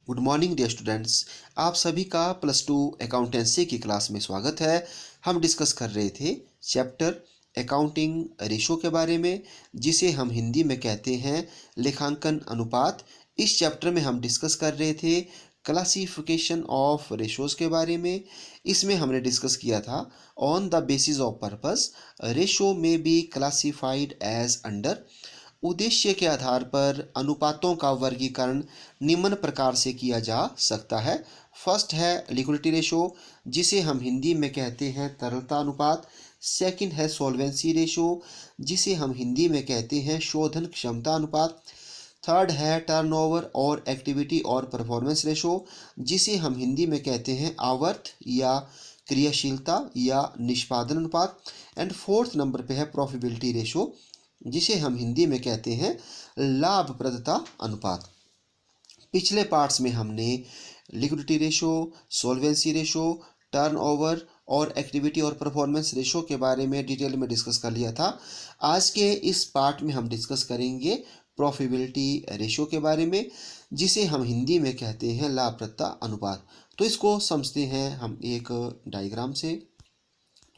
Good morning dear students. आप सभी का प्लस टू अकाउंटेंसी की क्लास में स्वागत है। हम डिस्कस कर रहे थे चैप्टर अकाउंटिंग रेशो के बारे में, जिसे हम हिंदी में कहते हैं लेखांकन अनुपात। इस चैप्टर में हम डिस्कस कर रहे थे क्लासिफिकेशन ऑफ रेशोज़ के बारे में। इसमें हमने डिस्कस किया था on the basis of purpose ratio में बी क्लासिफाइड एज अंडर। उद्देश्य के आधार पर अनुपातों का वर्गीकरण निम्न प्रकार से किया जा सकता है। फर्स्ट है लिक्विडिटी रेशो, जिसे हम हिंदी में कहते हैं तरलता अनुपात। सेकंड है सॉल्वेंसी रेशो, जिसे हम हिंदी में कहते हैं शोधन क्षमता अनुपात। थर्ड है टर्नओवर और एक्टिविटी और परफॉर्मेंस रेशो, जिसे हम हिंदी में कहते हैं आवर्त या क्रियाशीलता या निष्पादन अनुपात। एंड फोर्थ नंबर पे है प्रॉफिटेबिलिटी रेशो, जिसे हम हिंदी में कहते हैं लाभप्रदता अनुपात। पिछले पार्ट्स में हमने liquidity ratio, solvency ratio, turnover और एक्टिविटी और परफॉर्मेंस रेशो के बारे में डिटेल में डिस्कस कर लिया था। आज के इस पार्ट में हम डिस्कस करेंगे प्रॉफिटेबिलिटी रेशो के बारे में, जिसे हम हिंदी में कहते हैं लाभप्रदता अनुपात। तो इसको समझते हैं हम एक डायग्राम से।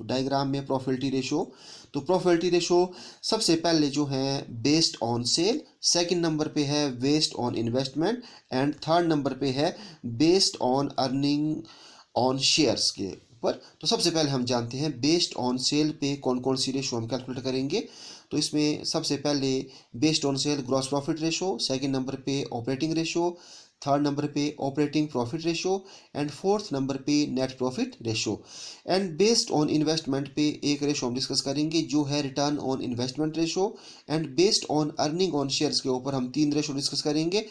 तो डायग्राम में प्रॉफिटेबिलिटी रेशो, तो प्रॉफिटेबिलिटी रेशो सबसे पहले जो है based on cell, second number पे है based on investment and third number पे है based on earning on shares के ऊपर। तो सबसे पहले हम जानते हैं बेस्ड ऑन सेल पे कौन कौन सी रेशो हम कैलकुलेट करेंगे। तो इसमें सबसे पहले based on sale gross profit ratio, second number पे ऑपरेटिंग रेशो, थर्ड नंबर पे operating profit ratio and fourth number पे net profit ratio. And based on investment पे एक रेशो हम डिस्कस करेंगे जो है return on investment ratio. And based on earning on shares के ऊपर हम तीन रेशो डिस्कस करेंगे।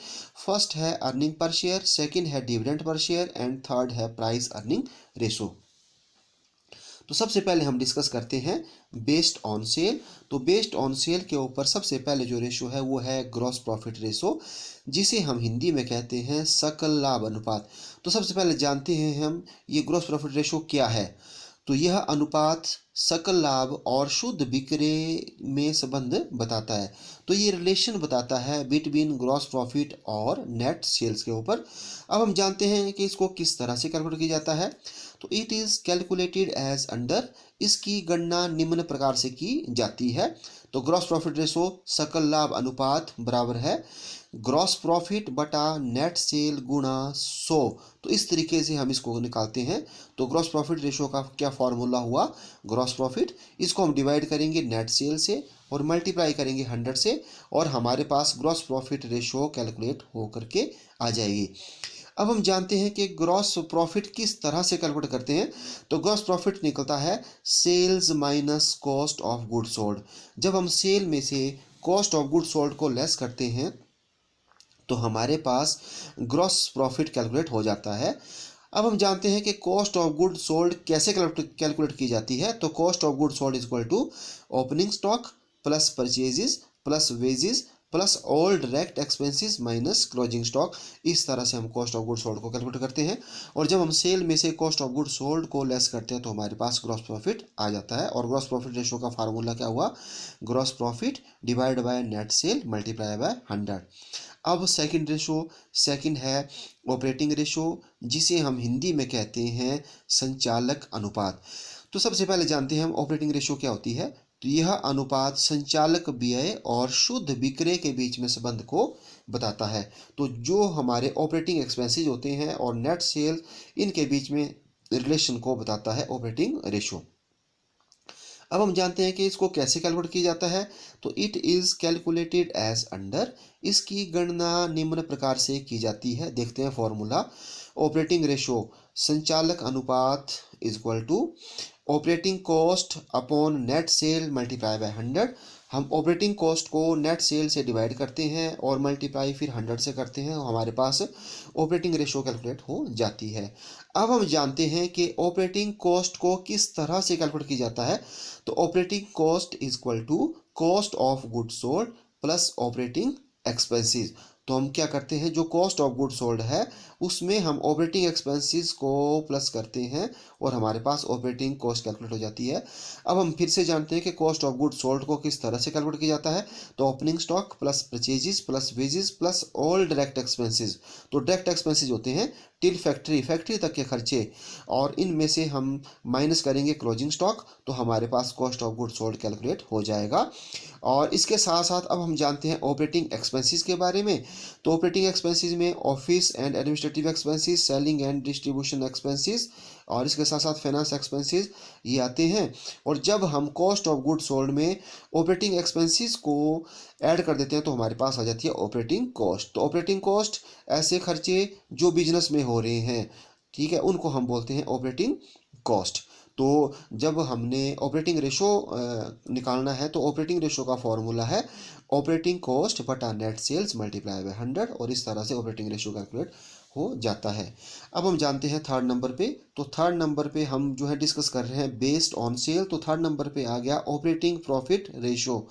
फर्स्ट है अर्निंग पर शेयर, सेकंड है dividend per share and third है प्राइस अर्निंग रेशो। तो सबसे पहले हम डिस्कस करते हैं बेस्ड ऑन सेल। तो बेस्ड ऑन सेल के ऊपर सबसे पहले जो रेशो है वो है ग्रॉस प्रॉफिट रेशो, जिसे हम हिंदी में कहते हैं सकल लाभ अनुपात। तो सबसे पहले जानते हैं हम ये ग्रॉस प्रॉफिट रेशो क्या है। तो यह अनुपात सकल लाभ और शुद्ध बिक्री में संबंध बताता है। तो ये रिलेशन बताता है बिटवीन ग्रॉस प्रॉफिट और नेट सेल्स के ऊपर। अब हम जानते हैं कि इसको किस तरह से कैलकुलेट किया जाता है। तो it is calculated as under, इसकी गणना निम्न प्रकार से की जाती है। तो ग्रॉस प्रॉफिट रेशो सकल लाभ अनुपात बराबर है ग्रॉस प्रॉफिट बटा नेट सेल गुणा 100। तो इस तरीके से हम इसको निकालते हैं। तो ग्रॉस प्रॉफिट रेशो का क्या फॉर्मूला हुआ, ग्रॉस प्रॉफिट, इसको हम डिवाइड करेंगे नेट सेल से और मल्टीप्लाई करेंगे 100 से, और हमारे पास ग्रॉस प्रॉफिट रेशो कैलकुलेट हो करके आ जाएगी। अब हम जानते हैं कि ग्रॉस प्रॉफिट किस तरह से कैलकुलेट करते हैं। तो ग्रॉस प्रॉफिट निकलता है sales minus cost of good sold. जब हम सेल में से कॉस्ट ऑफ गुड सोल्ड को लेस करते हैं तो हमारे पास ग्रॉस प्रॉफिट कैलकुलेट हो जाता है। अब हम जानते हैं कि कॉस्ट ऑफ गुड सोल्ड कैसे कैलकुलेट की जाती है। तो cost of good sold is equal to opening stock plus purchases plus wages plus all direct expenses minus closing stock. इस तरह से हम कॉस्ट ऑफ गुड सोल्ड को कैलकुलेट करते हैं। और जब हम सेल में से कॉस्ट ऑफ गुड सोल्ड को लेस करते हैं तो हमारे पास ग्रॉस प्रॉफिट आ जाता है। और ग्रॉस प्रॉफिट रेशो का फार्मूला क्या हुआ, gross profit divide by net sale multiply by 100। अब सेकंड रेशो, सेकंड है ऑपरेटिंग रेशो, जिसे हम हिंदी में कहते हैं संचालक अनुपात। तो सबसे पहले जानते हैं हम ऑपरेटिंग रेशो क्या होती है। तो यह अनुपात संचालक व्यय और शुद्ध बिक्री के बीच में संबंध को बताता है। तो जो हमारे ऑपरेटिंग एक्सपेंसेस होते हैं और नेट सेल, इनके बीच में रिलेशन को बताता है ऑपरेटिंग रेशो। अब हम जानते हैं कि इसको कैसे कैलकुलेट किया जाता है। तो it is calculated as under, इसकी गणना निम्न प्रकार से की जाती है। देखते हैं फॉर्मूला, ऑपरेटिंग रेशो संचालक अनुपात is equal to operating cost upon net sale multiply by 100। हम ऑपरेटिंग कॉस्ट को नेट सेल से डिवाइड करते हैं और मल्टीप्लाई फिर 100 से करते हैं, हमारे पास ऑपरेटिंग रेशो कैलकुलेट हो जाती है। अब हम जानते हैं कि ऑपरेटिंग कॉस्ट को किस तरह से कैलकुलेट किया जाता है। तो operating cost is equal to cost of good sold plus operating expenses. तो हम क्या करते हैं, जो कॉस्ट ऑफ गुड सोल्ड है उसमें हम ऑपरेटिंग एक्सपेंसेस को प्लस करते हैं और हमारे पास ऑपरेटिंग कॉस्ट कैलकुलेट हो जाती है। अब हम फिर से जानते हैं कि कॉस्ट ऑफ गुड सोल्ड को किस तरह से कैलकुलेट किया जाता है। तो opening stock plus purchases plus wages plus all direct expenses. तो डायरेक्ट एक्सपेंसेस होते हैं टिल फैक्ट्री तक के खर्चे, और इनमें से हम माइनस करेंगे क्लोजिंग स्टॉक, तो हमारे पास cost of good sold calculate हो जाएगा। और इसके साथ साथ अब हम जानते हैं ऑपरेटिंग एक्सपेंसेस के बारे में। तो ऑपरेटिंग एक्सपेंसेस में office and administrative expenses, selling and distribution expenses, और इसके साथ साथ फाइनेंस एक्सपेंसेस ये आते हैं। और जब हम कॉस्ट ऑफ गुड सोल्ड में ऑपरेटिंग एक्सपेंसेस को ऐड कर देते हैं तो हमारे पास आ जाती है ऑपरेटिंग कॉस्ट। तो ऑपरेटिंग कॉस्ट ऐसे खर्चे जो बिजनेस में हो रहे हैं, ठीक है, उनको हम बोलते हैं ऑपरेटिंग कॉस्ट। तो जब हमने ऑपरेटिंग रेशो निकालना है तो ऑपरेटिंग रेशो का फॉर्मूला है ऑपरेटिंग कॉस्ट बटा नेट सेल्स मल्टीप्लाई बाय 100, और इस तरह से ऑपरेटिंग रेशो कैलकुलेट हो जाता है। अब हम जानते हैं थर्ड नंबर पे। तो थर्ड नंबर पे हम जो है डिस्कस कर रहे हैं बेस्ड ऑन सेल। तो थर्ड नंबर पे आ गया ऑपरेटिंग प्रॉफिट रेशो।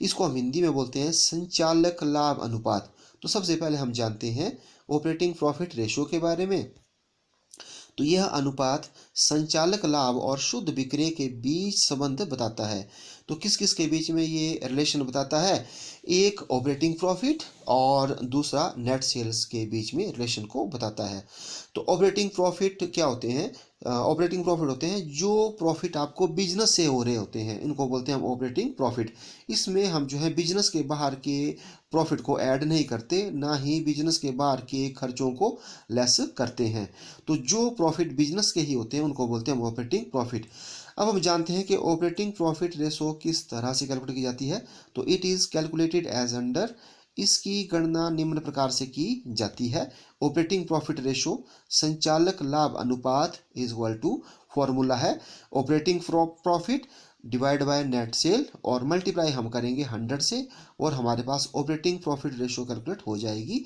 इसको हम हिंदी में बोलते हैं संचालक लाभ अनुपात। तो सबसे पहले हम जानते हैं ऑपरेटिंग प्रॉफिट रेशो के बारे में। तो यह अनुपात संचालक लाभ और शुद्ध विक्रय के बीच संबंध बताता है। तो किस किस के बीच में ये रिलेशन बताता है, एक ऑपरेटिंग प्रॉफिट और दूसरा नेट सेल्स के बीच में रिलेशन को बताता है। तो ऑपरेटिंग प्रॉफिट क्या होते हैं, ऑपरेटिंग प्रॉफिट होते हैं जो प्रॉफिट आपको बिजनेस से हो रहे होते हैं, इनको बोलते हैं हम ऑपरेटिंग प्रॉफिट। इसमें हम जो है बिजनेस के बाहर के प्रॉफिट को ऐड नहीं करते, ना ही बिजनेस के बाहर के खर्चों को लेस करते हैं। तो जो प्रॉफिट बिजनेस के ही होते हैं उनको बोलते हैं ऑपरेटिंग प्रॉफिट। अब हम जानते हैं कि ऑपरेटिंग प्रॉफिट रेशो किस तरह से कैलकुलेट की जाती है। तो it is calculated as under, इसकी गणना निम्न प्रकार से की जाती है। ऑपरेटिंग प्रॉफिट रेशो संचालक लाभ अनुपात इज इक्वल टू, फॉर्मूला है operating profit divide by net cell और मल्टीप्लाई हम करेंगे 100 से, और हमारे पास ऑपरेटिंग प्रॉफिट रेशो कैलकुलेट हो जाएगी।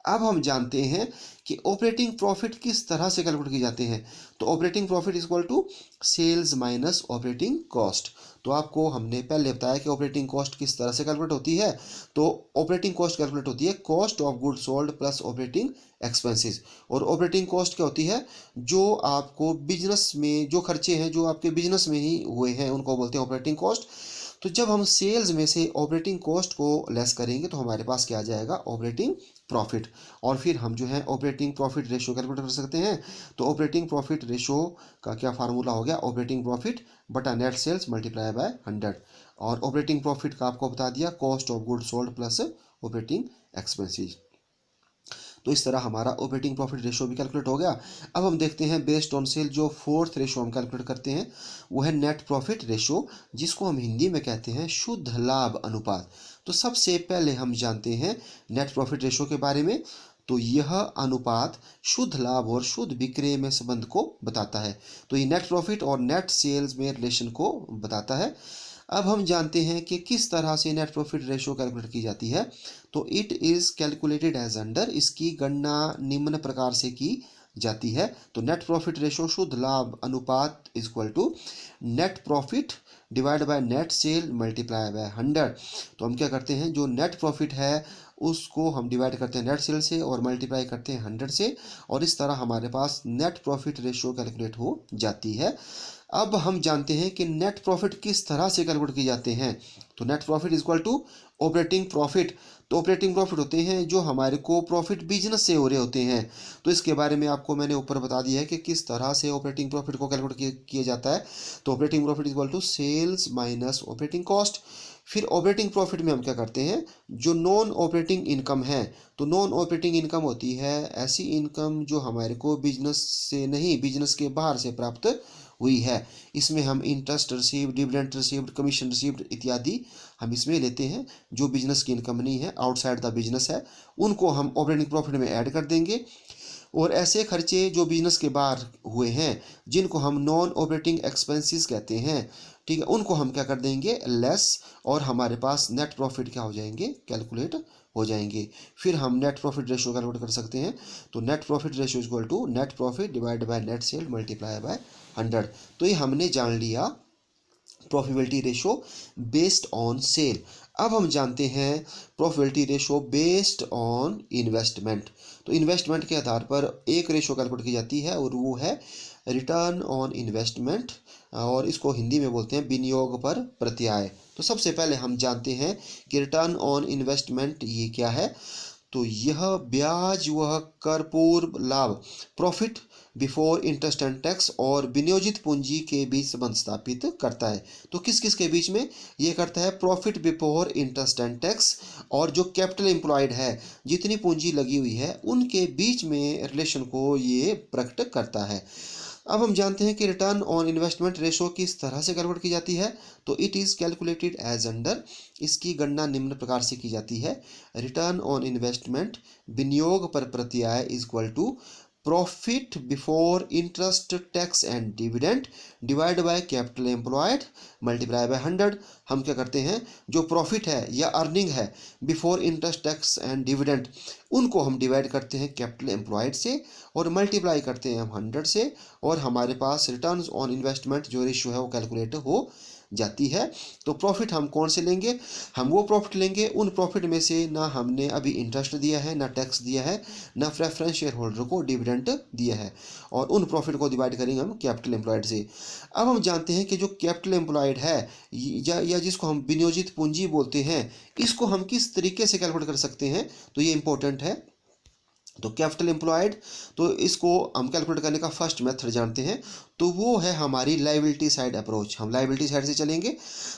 अब हम जानते हैं कि ऑपरेटिंग प्रॉफिट किस तरह से कैलकुलेट किए जाते हैं। तो operating profit is equal to sales minus operating cost. तो आपको हमने पहले बताया कि ऑपरेटिंग कॉस्ट किस तरह से कैलकुलेट होती है। तो ऑपरेटिंग कॉस्ट कैलकुलेट होती है cost of good sold plus operating expenses. और ऑपरेटिंग कॉस्ट क्या होती है, जो आपको बिजनेस में जो खर्चे हैं जो आपके बिजनेस में ही हुए हैं उनको बोलते हैं ऑपरेटिंग कॉस्ट। तो जब हम सेल्स में से ऑपरेटिंग कॉस्ट को लेस करेंगे तो हमारे पास क्या आ जाएगा, ऑपरेटिंग प्रॉफिट। और फिर हम जो है ऑपरेटिंग प्रॉफिट रेशो कैलकुलेट कर सकते हैं। तो ऑपरेटिंग प्रॉफिट रेशो का क्या फार्मूला हो गया, ऑपरेटिंग प्रॉफिट बटा नेट सेल्स मल्टीप्लाई बाय 100, और ऑपरेटिंग प्रॉफिट का आपको बता दिया cost of good sold plus operating expenses. तो इस तरह हमारा ऑपरेटिंग प्रॉफिट रेशो भी कैलकुलेट हो गया। अब हम देखते हैं बेस्ड ऑन सेल जो फोर्थ रेशो हम कैलकुलेट करते हैं वो है नेट प्रॉफिट रेशो, जिसको हम हिंदी में कहते हैं शुद्ध लाभ अनुपात। तो सबसे पहले हम जानते हैं नेट प्रॉफिट रेशो के बारे में। तो यह अनुपात शुद्ध लाभ और शुद्ध विक्रय में संबंध को बताता है। तो ये नेट प्रॉफिट और नेट सेल्स में रिलेशन को बताता है। अब हम जानते हैं कि किस तरह से नेट प्रॉफिट रेशो कैलकुलेट की जाती है। तो it is calculated as under, इसकी गणना निम्न प्रकार से की जाती है। तो नेट प्रॉफिट रेशो शुद्ध लाभ अनुपात is equal to net profit divide by net sale multiply by 100। तो हम क्या करते हैं, जो नेट प्रॉफिट है उसको हम डिवाइड करते हैं नेट सेल से और मल्टीप्लाई करते हैं 100 से, और इस तरह हमारे पास नेट प्रॉफिट रेशो कैलकुलेट हो जाती है। अब हम जानते हैं कि नेट प्रॉफिट किस तरह से कैलकुलेट किए जाते हैं। तो net profit is equal to operating profit. तो ऑपरेटिंग प्रॉफिट होते हैं जो हमारे को प्रॉफिट बिजनेस से हो रहे होते हैं। तो इसके बारे में आपको मैंने ऊपर बता दिया है कि किस तरह से ऑपरेटिंग प्रॉफिट को कैलकुलेट किया जाता है। तो operating profit is equal to sales minus operating cost. फिर ऑपरेटिंग प्रॉफिट में हम क्या करते हैं, जो नॉन ऑपरेटिंग इनकम है। तो नॉन ऑपरेटिंग इनकम होती है ऐसी इनकम जो हमारे को बिजनेस से नहीं, बिजनेस के बाहर से प्राप्त हुई है। इसमें हम interest received, dividend received, commission received इत्यादि हम इसमें लेते हैं। जो बिजनेस की इनकम नहीं है, आउटसाइड द बिजनेस है, उनको हम ऑपरेटिंग प्रॉफिट में ऐड कर देंगे। और ऐसे खर्चे जो बिजनेस के बाहर हुए हैं जिनको हम नॉन ऑपरेटिंग एक्सपेंसेस कहते हैं, ठीक है, उनको हम क्या कर देंगे, लेस, और हमारे पास नेट प्रॉफिट क्या हो जाएंगे, कैलकुलेट हो जाएंगे। फिर हम नेट प्रॉफिट रेशो कैलकुलेट कर सकते हैं। तो net profit ratio is equal to net profit divide by net sale multiply by 100। तो ये हमने जान लिया profitability ratio based on sale. अब हम जानते हैं profitability ratio based on investment. तो इन्वेस्टमेंट के आधार पर एक रेशो कैलकुलेट की जाती है और वो है रिटर्न ऑन इन्वेस्टमेंट, और इसको हिंदी में बोलते हैं विनियोग पर प्रत्याय। तो सबसे पहले हम जानते हैं कि रिटर्न ऑन इन्वेस्टमेंट ये क्या है। तो यह ब्याज व कर पूर्व लाभ, profit before interest and tax और विनियोजित पूंजी के बीच संबंध स्थापित करता है। तो किस किस के बीच में ये करता है? Profit before interest and tax और जो कैपिटल एम्प्लॉयड है, जितनी पूंजी लगी हुई है, उनके बीच में रिलेशन को ये प्रकट करता है। अब हम जानते हैं कि रिटर्न ऑन इन्वेस्टमेंट रेशो किस तरह से कैलकुलेट की जाती है। तो it is calculated as under, इसकी गणना निम्न प्रकार से की जाती है। रिटर्न ऑन इन्वेस्टमेंट विनियोग पर प्रत्याय is equal to profit before interest tax and dividend divide by capital employed multiply by 100। हम क्या करते हैं, जो प्रॉफिट है या अर्निंग है before interest tax and dividend, उनको हम डिवाइड करते हैं कैपिटल एम्प्लॉयड से और मल्टीप्लाई करते हैं हम 100 से, और हमारे पास रिटर्न ऑन इन्वेस्टमेंट जो रेशियो है वो कैलकुलेट हो जाती है। तो प्रॉफिट हम कौन से लेंगे? हम वो प्रॉफिट लेंगे उन प्रॉफिट में से ना हमने अभी इंटरेस्ट दिया है, ना टैक्स दिया है, ना प्रेफरेंस शेयर होल्डर को डिविडेंड दिया है, और उन प्रॉफिट को डिवाइड करेंगे हम कैपिटल एम्प्लॉयड से। अब हम जानते हैं कि जो कैपिटल एम्प्लॉयड है या जिसको हम विनियोजित पूंजी बोलते हैं, इसको हम किस तरीके से कैलकुलेट कर सकते हैं, तो ये इंपॉर्टेंट है। तो कैपिटल एम्प्लॉयड, तो इसको हम कैलकुलेट करने का फर्स्ट मेथड जानते हैं, तो वो है हमारी लायबिलिटी साइड अप्रोच। हम लायबिलिटी साइड से चलेंगे।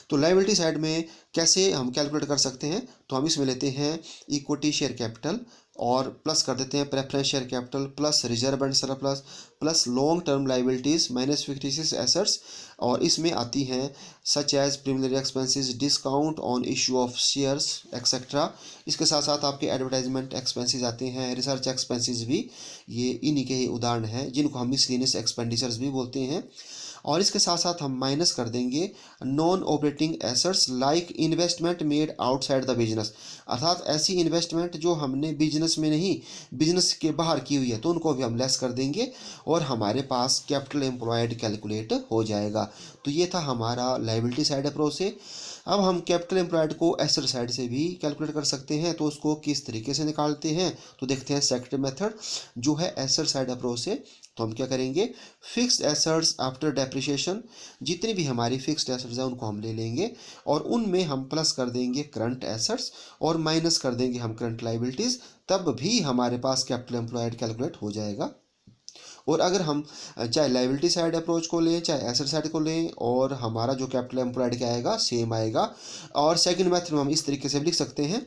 तो लायबिलिटी साइड में कैसे हम कैलकुलेट कर सकते हैं? तो हम इसमें लेते हैं इक्विटी शेयर कैपिटल और प्लस कर देते हैं preference share capital plus reserve and surplus plus long term liabilities minus fictitious assets, और इसमें आती हैं such as preliminary expenses, discount on issue of shares etcetera. इसके साथ साथ आपके एडवर्टाइजमेंट एक्सपेंसेस आते हैं, रिसर्च एक्सपेंसेस भी, ये इन्हीं के ही उदाहरण हैं जिनको हम मिसलेनियस एक्सपेंडिचर्स भी बोलते हैं। और इसके साथ साथ हम माइनस कर देंगे non operating assets like investment made outside the business, अर्थात ऐसी इन्वेस्टमेंट जो हमने बिजनेस में नहीं, बिजनेस के बाहर की हुई है, तो उनको भी हम लेस कर देंगे और हमारे पास कैपिटल एम्प्लॉयड कैलकुलेट हो जाएगा। तो ये था हमारा लायबिलिटी साइड अप्रोच से। अब हम कैपिटल एम्प्लॉयड को एसेट साइड से भी कैलकुलेट कर सकते हैं। तो उसको किस तरीके से निकालते हैं, तो देखते हैं सेकंड मेथड जो है एसेट साइड अप्रोच से। तो हम क्या करेंगे, फिक्स्ड एसेट्स आफ्टर डेप्रिसिएशन, जितनी भी हमारी फिक्स्ड एसेट्स हैं उनको हम ले लेंगे और उनमें हम प्लस कर देंगे करंट एसेट्स और माइनस कर देंगे हम करंट लायबिलिटीज़, तब भी हमारे पास कैपिटल एम्प्लॉयड कैलकुलेट हो जाएगा। और अगर हम चाहे लायबिलिटी साइड अप्रोच को लें चाहे एसेट साइड को लें, और हमारा जो कैपिटल एम्प्लॉयड क्या आएगा, सेम आएगा। और सेकंड मेथड में हम इस तरीके से भी लिख सकते हैं,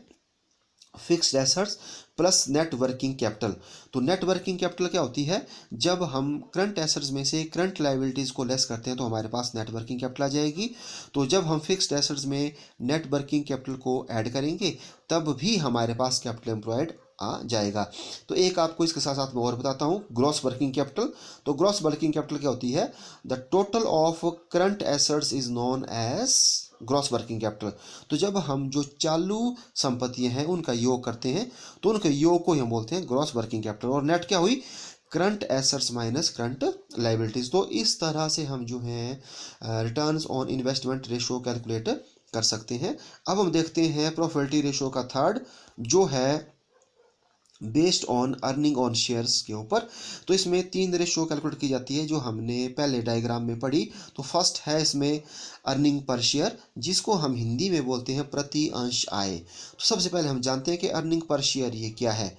fixed assets plus net working capital. तो नेट वर्किंग कैपिटल क्या होती है, जब हम करंट एसेट्स में से करंट लायबिलिटीज़ को लेस करते हैं तो हमारे पास नेट वर्किंग कैपिटल आ जाएगी। तो जब हम फिक्स्ड एसेट्स में नेट वर्किंग कैपिटल को ऐड करेंगे तब भी हमारे पास कैपिटल एम्प्लॉयड आ जाएगा। तो एक आपको इसके साथ साथ मैं और बताता हूँ, ग्रॉस वर्किंग कैपिटल। तो ग्रॉस वर्किंग कैपिटल क्या होती है, the total of current assets is known as gross working capital. तो जब हम जो चालू संपत्तियां हैं उनका योग करते हैं तो उनके योग को हम बोलते हैं ग्रॉस वर्किंग कैपिटल, और नेट क्या हुई, current assets minus current liabilities. तो इस तरह से हम जो हैं returns on investment ratio calculate कर सकते हैं। अब हम देखते हैं प्रॉफिटेबिलिटी रेशो का थर्ड जो है based on earning on shares के ऊपर। तो इसमें 3 रेशो कैलकुलेट की जाती है जो हमने पहले डायग्राम में पढ़ी। तो फर्स्ट है इसमें अर्निंग पर शेयर, जिसको हम हिंदी में बोलते हैं प्रति अंश आय। तो सबसे पहले हम जानते हैं कि अर्निंग पर शेयर ये क्या है।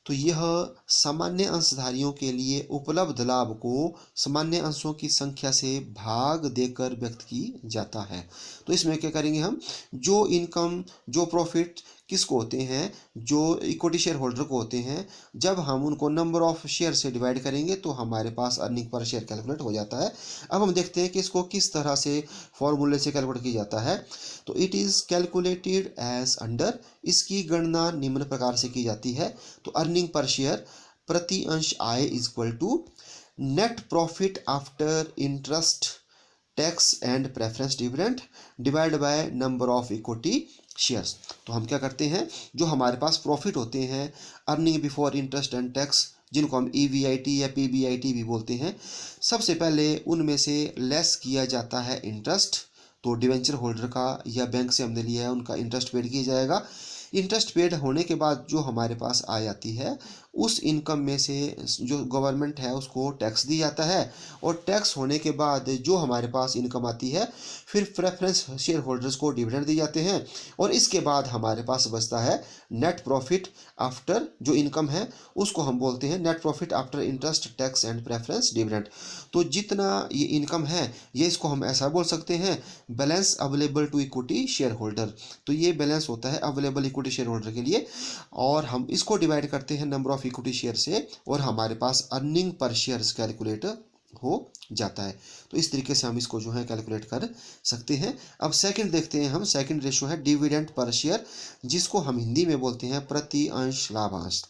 तो यह सामान्य अंशधारियों के लिए उपलब्ध लाभ को सामान्य अंशों की संख्या से भाग देकर व्यक्त की जाता है। तो इसमें क्या करेंगे हम, जो इनकम जो प्रॉफिट किसको होते हैं, जो इक्विटी शेयर होल्डर को होते हैं, जब हम उनको नंबर ऑफ शेयर से डिवाइड करेंगे तो हमारे पास अर्निंग पर शेयर कैलकुलेट हो जाता है। अब हम देखते हैं कि इसको किस तरह से फॉर्मूले से कैलकुलेट किया जाता है। तो it is calculated as under, इसकी गणना निम्न प्रकार से की जाती है। तो अर्निंग पर शेयर प्रति अंश आय is equal to net profit after interest tax and preference dividend divide by number of equity shares. तो हम क्या करते हैं, जो हमारे पास प्रॉफिट होते हैं earning before interest and tax, जिनको हम EBIT या PBIT भी बोलते हैं, सबसे पहले उनमें से लेस किया जाता है इंटरेस्ट। तो डिवेंचर होल्डर का या बैंक से हमने लिया है उनका इंटरेस्ट पेड किया जाएगा। इंटरेस्ट पेड होने के बाद जो हमारे पास आ जाती है उस इनकम में से जो गवर्नमेंट है उसको टैक्स दी जाता है, और टैक्स होने के बाद जो हमारे पास इनकम आती है फिर प्रेफरेंस शेयर होल्डर्स को डिविडेंड दी जाते हैं, और इसके बाद हमारे पास बचता है नेट प्रॉफिट आफ्टर, जो इनकम है उसको हम बोलते हैं net profit after interest tax and preference dividend. तो जितना ये इनकम है ये इसको हम ऐसा बोल सकते हैं balance available to equity share holder. तो ये बैलेंस होता है अवेलेबल इक्विटी शेयर होल्डर के लिए, और हम इसको डिवाइड करते हैं नंबर ऑफ इक्विटी शेयर से, और हमारे पास अर्निंग पर शेयर कैलकुलेट हो जाता है। तो इस तरीके से हम इसको जो है कैलकुलेट कर सकते हैं। अब सेकंड देखते हैं हम, सेकंड रेशो है डिविडेंड पर शेयर, जिसको हम हिंदी में बोलते हैं प्रति अंश लाभांश।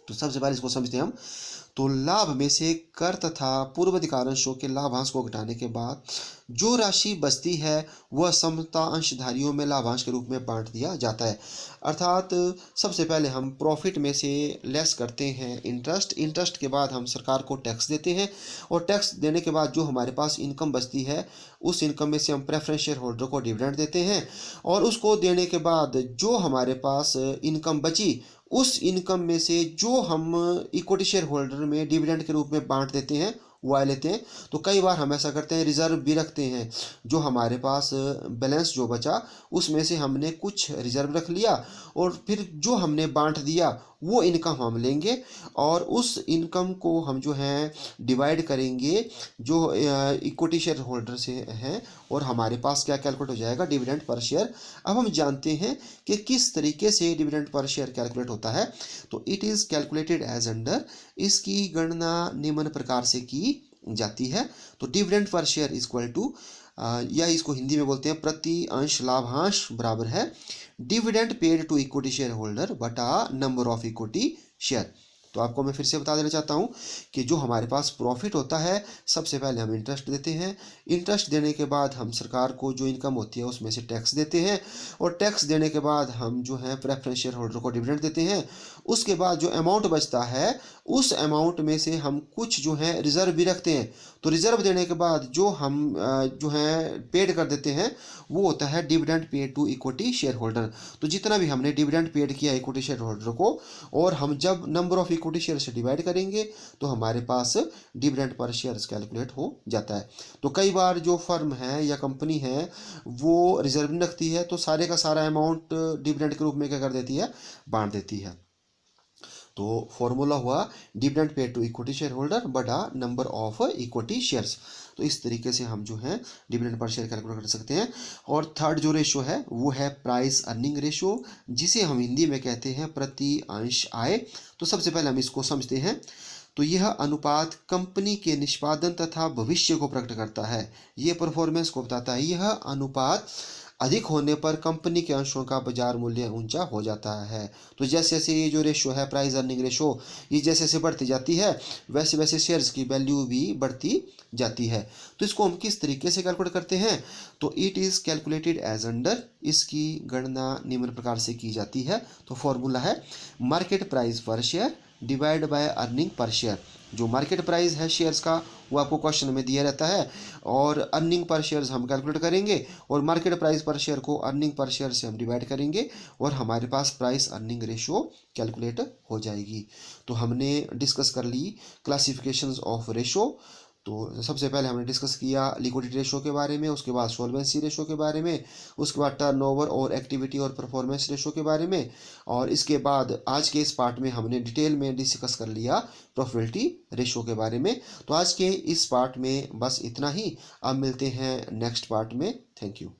तो सबसे पहले इसको समझते हैं हम। तो लाभ में से कर तथा पूर्व अधिकारांशों के लाभांश को घटाने के बाद जो राशि बचती है वह समता अंशधारियों में लाभांश के रूप में बांट दिया जाता है। अर्थात सबसे पहले हम प्रॉफिट में से लेस करते हैं इंटरेस्ट, इंटरेस्ट के बाद हम सरकार को टैक्स देते हैं, और टैक्स देने के बाद जो हमारे पास इनकम बचती है उस इनकम में से हम प्रेफरेंस शेयर होल्डर को डिविडेंड देते हैं, और उसको देने के बाद जो हमारे पास इनकम बची उस इनकम में से जो हम इक्विटी शेयर होल्डर में डिविडेंड के रूप में बांट देते हैं वो लेते हैं। तो कई बार हम ऐसा करते हैं रिजर्व भी रखते हैं, जो हमारे पास बैलेंस जो बचा उसमें से हमने कुछ रिजर्व रख लिया, और फिर जो हमने बांट दिया वो इनकम हम लेंगे, और उस इनकम को हम जो है डिवाइड करेंगे जो इक्विटी शेयर होल्डर से हैं, और हमारे पास क्या कैलकुलेट हो जाएगा डिविडेंड पर शेयर। अब हम जानते हैं कि किस तरीके से डिविडेंड पर शेयर कैलकुलेट होता है। तो it is calculated as under, इसकी गणना निम्न प्रकार से की जाती है। तो dividend per share equal to, या इसको हिंदी में बोलते हैं प्रति अंश लाभांश, बराबर है dividend paid to equity share holder बटा नंबर ऑफ इक्विटी शेयर। तो आपको मैं फिर से बता देना चाहता हूँ कि जो हमारे पास प्रॉफिट होता है सबसे पहले हम इंटरेस्ट देते हैं, इंटरेस्ट देने के बाद हम सरकार को जो इनकम होती है उसमें से टैक्स देते हैं, और टैक्स देने के बाद हम जो है प्रेफरेंस शेयर होल्डर को डिविडेंड देते हैं। उसके बाद जो अमाउंट बचता है उस अमाउंट में से हम कुछ जो है रिजर्व भी रखते हैं। तो रिजर्व देने के बाद जो हम जो है पेड कर देते हैं वो होता है dividend paid to equity share holder. तो जितना भी हमने डिविडेंड पेड किया इक्विटी शेयर होल्डर को, और हम जब नंबर ऑफ इक्विटी शेयर से डिवाइड करेंगे तो हमारे पास डिविडेंड पर शेयर कैलकुलेट हो जाता है। तो कई बार जो फर्म है या कंपनी है वो रिजर्व नहीं रखती है, तो सारे का सारा अमाउंट डिविडेंड के रूप में क्या कर देती है, बांट देती है। तो फॉर्मूला हुआ dividend paid to equity share holder बटा नंबर ऑफ इक्विटी शेयर्स। तो इस तरीके से हम जो है डिविडेंड पर शेयर कैलकुलेट कर सकते हैं। और थर्ड जो रेशो है वो है प्राइस अर्निंग रेशो, जिसे हम हिंदी में कहते हैं प्रति अंश आय। तो सबसे पहले हम इसको समझते हैं। तो यह अनुपात कंपनी के निष्पादन तथा भविष्य को प्रकट करता है, ये परफॉर्मेंस को बताता है। यह अनुपात अधिक होने पर कंपनी के अंशों का बाजार मूल्य ऊंचा हो जाता है। तो जैसे जैसे ये जो रेशो है प्राइस अर्निंग रेशो, ये जैसे जैसे बढ़ती जाती है वैसे वैसे शेयर्स की वैल्यू भी बढ़ती जाती है। तो इसको हम किस तरीके से कैलकुलेट करते हैं, तो it is calculated as under, इसकी गणना निम्न प्रकार से की जाती है। तो फॉर्मूला है मार्केट प्राइस पर share divide by earning per share. जो मार्केट प्राइस है शेयर्स का वो आपको क्वेश्चन में दिया रहता है, और अर्निंग पर शेयर्स हम कैलकुलेट करेंगे, और मार्केट प्राइस पर शेयर को अर्निंग पर शेयर से हम डिवाइड करेंगे, और हमारे पास प्राइस अर्निंग रेशो कैलकुलेट हो जाएगी। तो हमने डिस्कस कर ली क्लासिफिकेशंस ऑफ रेशो। तो सबसे पहले हमने डिस्कस किया लिक्विडिटी रेशो के बारे में, उसके बाद सॉल्वेंसी रेशो के बारे में, उसके बाद टर्नओवर और एक्टिविटी और परफॉर्मेंस रेशो के बारे में, और इसके बाद आज के इस पार्ट में हमने डिटेल में डिस्कस कर लिया प्रॉफिटेबिलिटी रेशो के बारे में। तो आज के इस पार्ट में बस इतना ही। अब मिलते हैं नेक्स्ट पार्ट में। Thank you.